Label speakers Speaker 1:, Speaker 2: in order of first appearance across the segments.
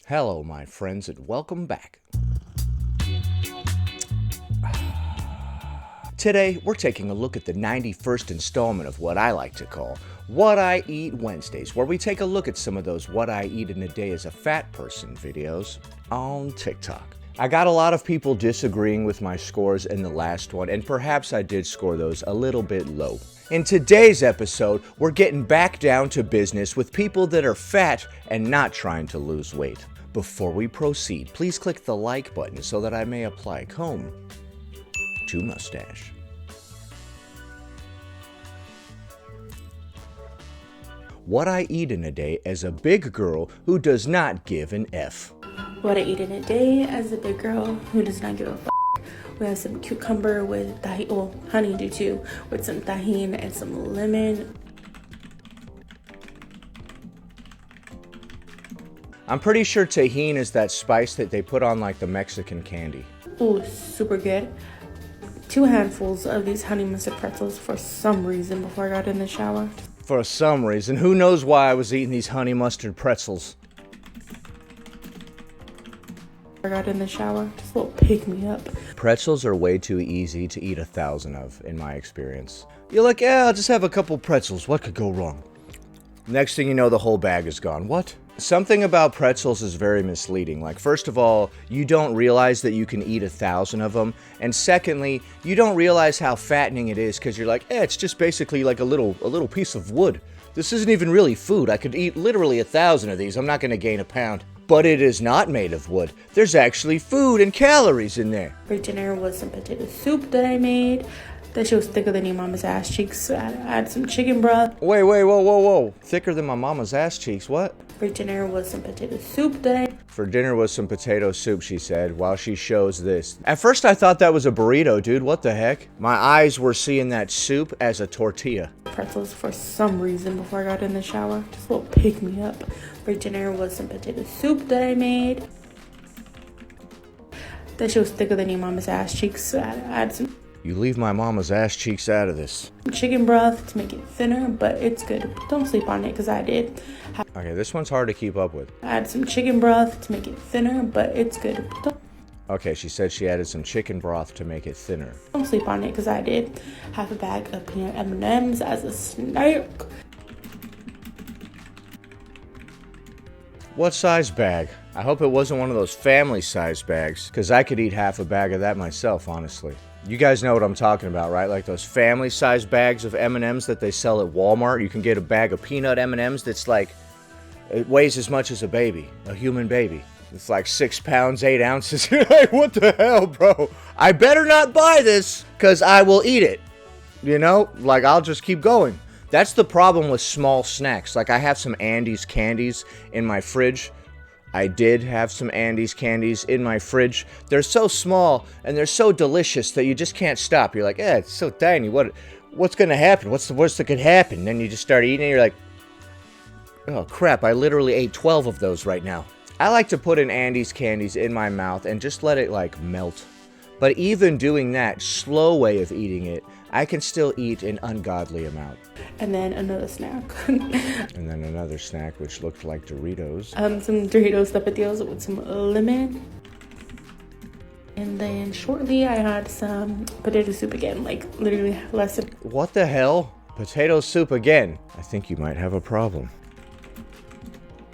Speaker 1: Hello, my friends, and welcome back. Today, we're taking a look at the 91st installment of what I like to call What I Eat Wednesdays, where we take a look at some of those What I Eat in a Day as a Fat Person videos on TikTok. I got a lot of people disagreeing with my scores in the last one, and perhaps I did score those a little bit low. In today's episode, we're getting back down to business with people that are fat and not trying to lose weight. Before we proceed, please click the like button so that I may apply comb to mustache. What I eat in a day as a big girl who does not give an F.
Speaker 2: What I eat in a day as a big girl who does not give a f***. We have some cucumber with honeydew too, with some tahini and some lemon.
Speaker 1: I'm pretty sure tahini is that spice that they put on like the Mexican candy.
Speaker 2: Ooh, super good. 2 handfuls of these honey mustard pretzels for some reason before I got in the shower.
Speaker 1: For some reason, who knows why I was eating these honey mustard pretzels.
Speaker 2: I got in the shower, just a little pick me up.
Speaker 1: Pretzels are way too easy to eat 1,000 of, in my experience. You're like, yeah, I'll just have a couple pretzels, what could go wrong? Next thing you know, the whole bag is gone. What? Something about pretzels is very misleading. Like, first of all, you don't realize that you can eat 1,000 of them. And secondly, you don't realize how fattening it is because you're like, it's just basically like a little piece of wood. This isn't even really food. I could eat literally 1,000 of these. I'm not going to gain a pound. But it is not made of wood. There's actually food and calories in there.
Speaker 2: For dinner was some potato soup that I made. That shit was thicker than your mama's ass cheeks. I had some chicken broth.
Speaker 1: Wait, whoa. Thicker than my mama's ass cheeks, what?
Speaker 2: For dinner was some potato soup that
Speaker 1: For dinner was some potato soup, she said, while she shows this. At first I thought that was a burrito, dude, what the heck? My eyes were seeing that soup as a tortilla.
Speaker 2: Pretzels for some reason before I got in the shower. Just a little pick me up. For dinner was some potato soup that I made. That shit was thicker than your mama's ass cheeks. I had some
Speaker 1: You leave my mama's ass cheeks out of this.
Speaker 2: chicken broth to make it thinner, but it's good. Don't sleep on it, because I did.
Speaker 1: Okay, this one's hard to keep up with.
Speaker 2: I had some chicken broth to make it thinner, but it's good.
Speaker 1: Okay, she said she added some chicken broth to make it thinner.
Speaker 2: Don't sleep on it, because I did. Half a bag of peanut M&Ms as a snack.
Speaker 1: What size bag? I hope it wasn't one of those family size bags, because I could eat half a bag of that myself, honestly. You guys know what I'm talking about, right? Like those family size bags of M&Ms that they sell at Walmart. You can get a bag of peanut M&Ms that's like, it weighs as much as a baby, a human baby. It's like 6 pounds, 8 ounces. You're like, what the hell, bro? I better not buy this, because I will eat it. You know, like I'll just keep going. That's the problem with small snacks. Like I have some Andes candies in my fridge. I did have some Andes candies in my fridge. They're so small and they're so delicious that you just can't stop. You're like, it's so tiny. What's going to happen? What's the worst that could happen? Then you just start eating and you're like, oh crap, I literally ate 12 of those right now. I like to put an Andes candies in my mouth and just let it like melt. But even doing that slow way of eating it, I can still eat an ungodly amount.
Speaker 2: And then another snack.
Speaker 1: And then another snack which looked like Doritos.
Speaker 2: Some Doritos Tapatios with some lemon. And then shortly I had some potato soup again, like literally less than...
Speaker 1: What the hell? Potato soup again? I think you might have a problem.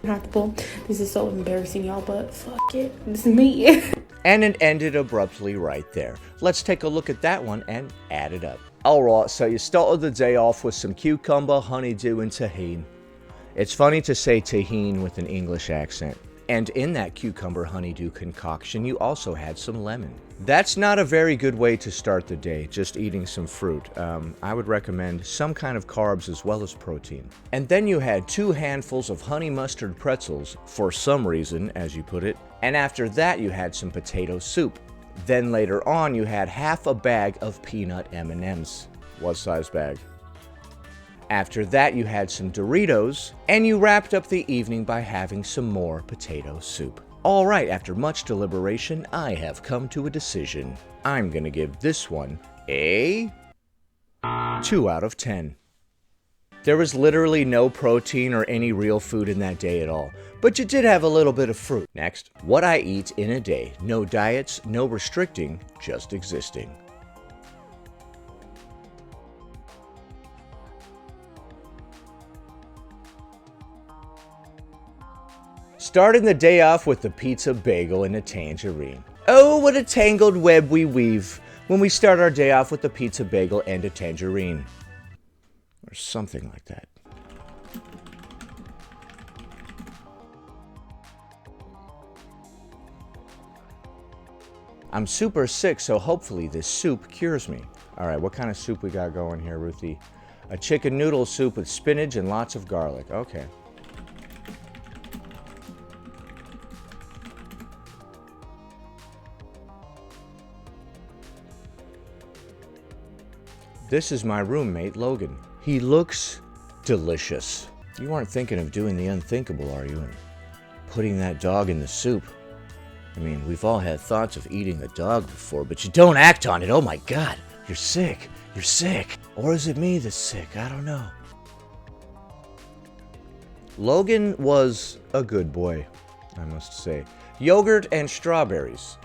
Speaker 2: Not the bowl. This is so embarrassing, y'all, but fuck it. This is me.
Speaker 1: And it ended abruptly right there. Let's take a look at that one and add it up. Alright, so you started the day off with some cucumber, honeydew, and tahini. It's funny to say tahini with an English accent. And in that cucumber honeydew concoction, you also had some lemon. That's not a very good way to start the day, just eating some fruit. I would recommend some kind of carbs as well as protein. And then you had 2 handfuls of honey mustard pretzels, for some reason, as you put it. And after that, you had some potato soup. Then later on, you had half a bag of peanut M&Ms. What size bag? After that, you had some Doritos, and you wrapped up the evening by having some more potato soup. All right, after much deliberation, I have come to a decision. I'm gonna give this one a 2 out of 10. There was literally no protein or any real food in that day at all. But you did have a little bit of fruit. Next, what I eat in a day. No diets, no restricting, just existing. Starting the day off with the pizza bagel and a tangerine. Oh, what a tangled web we weave when we start our day off with the pizza bagel and a tangerine. Or something like that. I'm super sick, so hopefully this soup cures me. All right, what kind of soup we got going here, Ruthie? A chicken noodle soup with spinach and lots of garlic. Okay. This is my roommate, Logan. He looks delicious. You aren't thinking of doing the unthinkable, are you? And putting that dog in the soup. I mean, we've all had thoughts of eating a dog before, but you don't act on it. Oh my God, you're sick. You're sick. Or is it me that's sick? I don't know. Logan was a good boy, I must say. Yogurt and strawberries.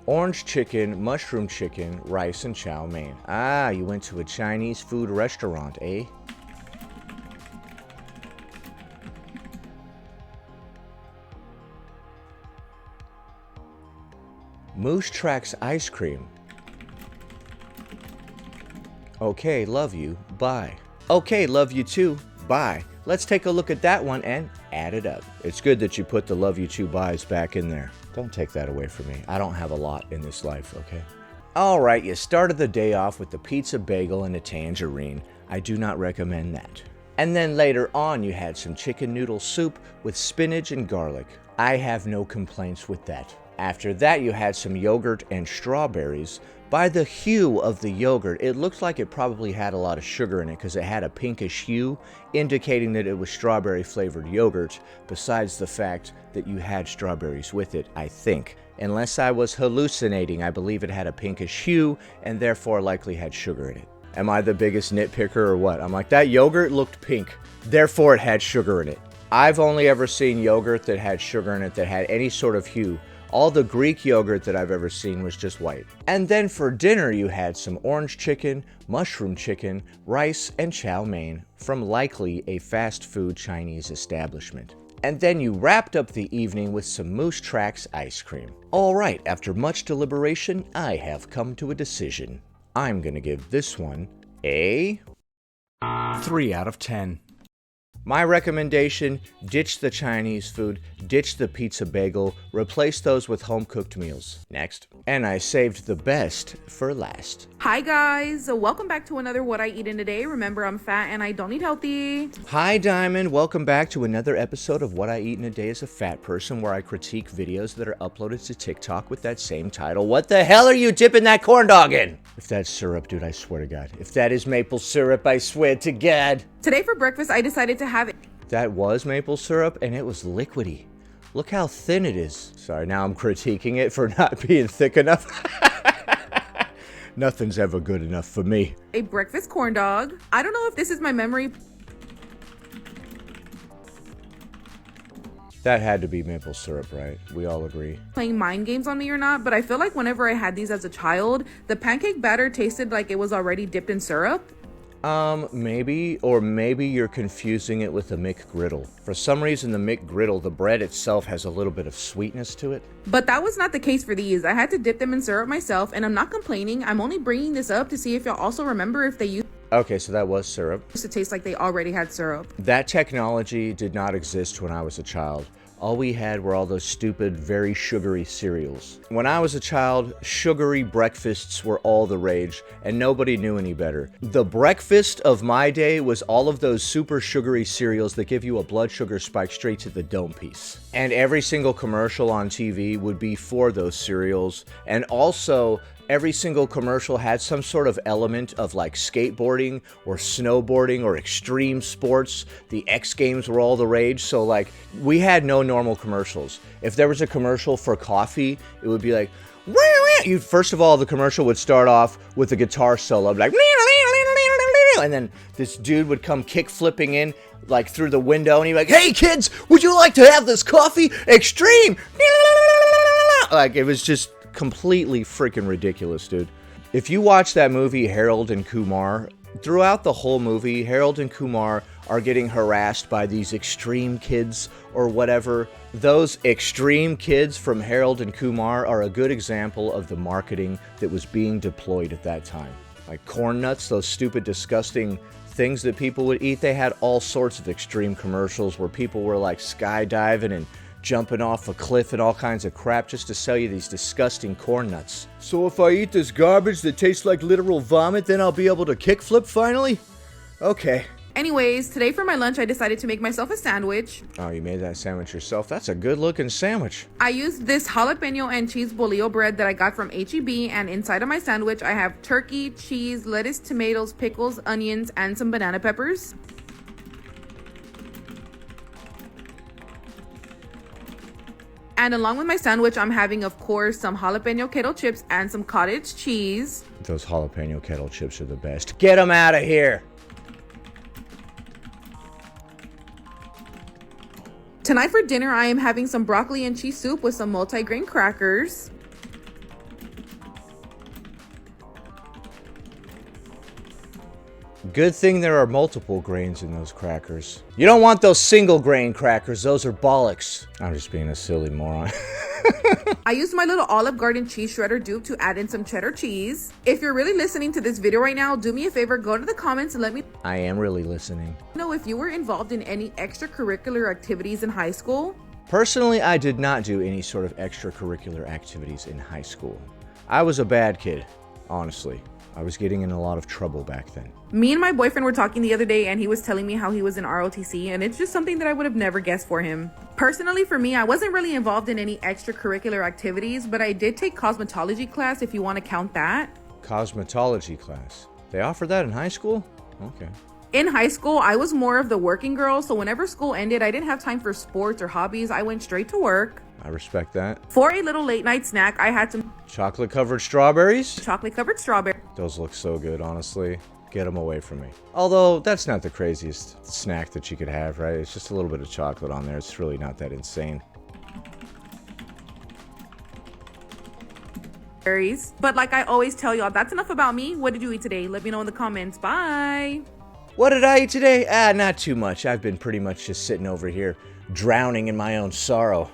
Speaker 1: Orange chicken, mushroom chicken, rice, and chow mein. Ah, you went to a Chinese food restaurant, eh? Moose Tracks ice cream. Okay, love you. Bye. Okay, love you too. Bye. Let's take a look at that one and add it up. It's good that you put the love you too buys back in there. Don't take that away from me. I don't have a lot in this life, okay? All right, you started the day off with the pizza bagel and a tangerine. I do not recommend that. And then later on, you had some chicken noodle soup with spinach and garlic. I have no complaints with that. After that, you had some yogurt and strawberries. By the hue of the yogurt, it looked like it probably had a lot of sugar in it because it had a pinkish hue, indicating that it was strawberry-flavored yogurt, besides the fact that you had strawberries with it, I think. Unless I was hallucinating, I believe it had a pinkish hue and therefore likely had sugar in it. Am I the biggest nitpicker or what? I'm like, that yogurt looked pink, therefore it had sugar in it. I've only ever seen yogurt that had sugar in it that had any sort of hue. All the Greek yogurt that I've ever seen was just white. And then for dinner, you had some orange chicken, mushroom chicken, rice, and chow mein from likely a fast food Chinese establishment. And then you wrapped up the evening with some Moose Tracks ice cream. All right, after much deliberation, I have come to a decision. I'm gonna give this one a 3 out of 10. My recommendation, ditch the Chinese food, ditch the pizza bagel, replace those with home-cooked meals. Next. And I saved the best for last.
Speaker 3: Hi guys, welcome back to another What I Eat in a Day. Remember, I'm fat and I don't eat healthy.
Speaker 1: Hi Diamond, welcome back to another episode of What I Eat in a Day as a Fat Person, where I critique videos that are uploaded to TikTok with that same title. What the hell are you dipping that corn dog in? If that's syrup, dude, I swear to God. If that is maple syrup, I swear to God.
Speaker 3: Today for breakfast, I decided to have it.
Speaker 1: That was maple syrup, and it was liquidy. Look how thin it is. Sorry, now I'm critiquing it for not being thick enough. Nothing's ever good enough for me.
Speaker 3: A breakfast corn dog. I don't know if this is my memory.
Speaker 1: That had to be maple syrup, right? We all agree.
Speaker 3: Playing mind games on me or not, but I feel like whenever I had these as a child, the pancake batter tasted like it was already dipped in syrup.
Speaker 1: Maybe, or maybe you're confusing it with the McGriddle. For some reason, the McGriddle, the bread itself has a little bit of sweetness to it.
Speaker 3: But that was not the case for these. I had to dip them in syrup myself, and I'm not complaining. I'm only bringing this up to see if y'all also remember if they used
Speaker 1: Okay, so that was syrup.
Speaker 3: to taste like they already had syrup.
Speaker 1: That technology did not exist when I was a child. All we had were all those stupid, very sugary cereals. When I was a child, sugary breakfasts were all the rage, and nobody knew any better. The breakfast of my day was all of those super sugary cereals that give you a blood sugar spike straight to the dome piece. And every single commercial on TV would be for those cereals, and also every single commercial had some sort of element of like skateboarding or snowboarding or extreme sports. The X Games were all the rage, so like we had no normal commercials. If there was a commercial for coffee, it would be like, First of all, the commercial would start off with a guitar solo, like, and then this dude would come kick flipping in, like through the window, and he'd be like, "Hey kids, would you like to have this coffee? Extreme!" Like, it was just completely freaking ridiculous, dude. If you watch that movie, Harold and Kumar, throughout the whole movie, Harold and Kumar are getting harassed by these extreme kids or whatever. Those extreme kids from Harold and Kumar are a good example of the marketing that was being deployed at that time. Like corn nuts, those stupid, disgusting things that people would eat. They had all sorts of extreme commercials where people were like skydiving and jumping off a cliff and all kinds of crap just to sell you these disgusting corn nuts. So if I eat this garbage that tastes like literal vomit, then I'll be able to kickflip finally? Okay.
Speaker 3: Anyways, today for my lunch, I decided to make myself a sandwich.
Speaker 1: Oh, you made that sandwich yourself? That's a good looking sandwich.
Speaker 3: I used this jalapeno and cheese bolillo bread that I got from H-E-B, and inside of my sandwich, I have turkey, cheese, lettuce, tomatoes, pickles, onions, and some banana peppers. And along with my sandwich, I'm having, of course, some jalapeno kettle chips and some cottage cheese.
Speaker 1: Those jalapeno kettle chips are the best. Get them out of here!
Speaker 3: Tonight for dinner, I am having some broccoli and cheese soup with some multi-grain crackers.
Speaker 1: Good thing there are multiple grains in those crackers. You don't want those single grain crackers. Those are bollocks. I'm just being a silly moron.
Speaker 3: I used my little Olive Garden cheese shredder dupe to add in some cheddar cheese. If you're really listening to this video right now, do me a favor, go to the comments and let me
Speaker 1: I am really listening.
Speaker 3: know if you were involved in any extracurricular activities in high school.
Speaker 1: Personally, I did not do any sort of extracurricular activities in high school. I was a bad kid, honestly. I was getting in a lot of trouble back then.
Speaker 3: Me and my boyfriend were talking the other day and he was telling me how he was in ROTC, and it's just something that I would have never guessed for him. Personally, for me, I wasn't really involved in any extracurricular activities, but I did take cosmetology class, if you want to count that.
Speaker 1: Cosmetology class. They offer that in high school? Okay.
Speaker 3: In high school, I was more of the working girl, so whenever school ended, I didn't have time for sports or hobbies. I went straight to work.
Speaker 1: I respect that.
Speaker 3: For a little late night snack, I had some
Speaker 1: Chocolate covered strawberries?
Speaker 3: chocolate covered strawberry.
Speaker 1: Those look so good, honestly. Get them away from me. Although, that's not the craziest snack that you could have, right? It's just a little bit of chocolate on there. It's really not that insane.
Speaker 3: But like I always tell y'all, that's enough about me. What did you eat today? Let me know in the comments. Bye.
Speaker 1: What did I eat today? Not too much. I've been pretty much just sitting over here, drowning in my own sorrow.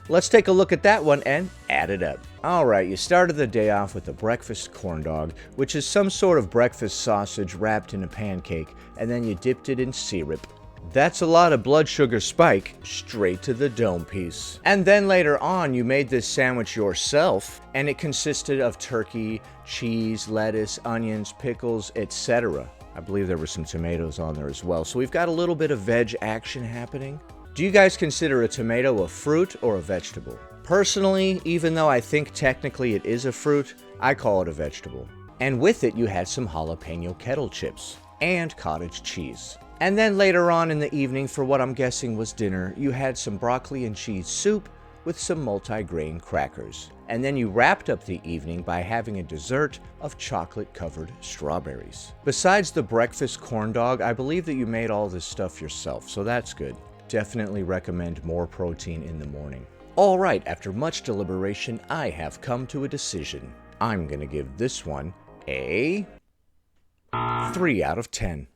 Speaker 1: Let's take a look at that one and add it up. Alright, you started the day off with a breakfast corn dog, which is some sort of breakfast sausage wrapped in a pancake, and then you dipped it in syrup. That's a lot of blood sugar spike straight to the dome piece. And then later on, you made this sandwich yourself, and it consisted of turkey, cheese, lettuce, onions, pickles, etc. I believe there were some tomatoes on there as well. So we've got a little bit of veg action happening. Do you guys consider a tomato a fruit or a vegetable? Personally, even though I think technically it is a fruit, I call it a vegetable. And with it, you had some jalapeno kettle chips and cottage cheese. And then later on in the evening, for what I'm guessing was dinner, you had some broccoli and cheese soup with some multi-grain crackers. And then you wrapped up the evening by having a dessert of chocolate-covered strawberries. Besides the breakfast corn dog, I believe that you made all this stuff yourself, so that's good. Definitely recommend more protein in the morning. Alright, after much deliberation, I have come to a decision. I'm gonna give this one a 3 out of 10.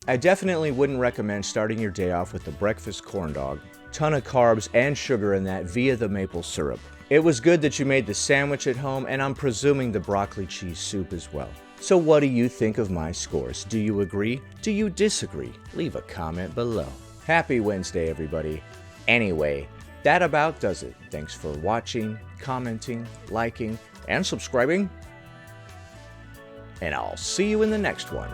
Speaker 1: I definitely wouldn't recommend starting your day off with the breakfast corn dog. Ton of carbs and sugar in that via the maple syrup. It was good that you made the sandwich at home, and I'm presuming the broccoli cheese soup as well. So what do you think of my scores? Do you agree? Do you disagree? Leave a comment below. Happy Wednesday, everybody. Anyway, that about does it. Thanks for watching, commenting, liking, and subscribing. And I'll see you in the next one.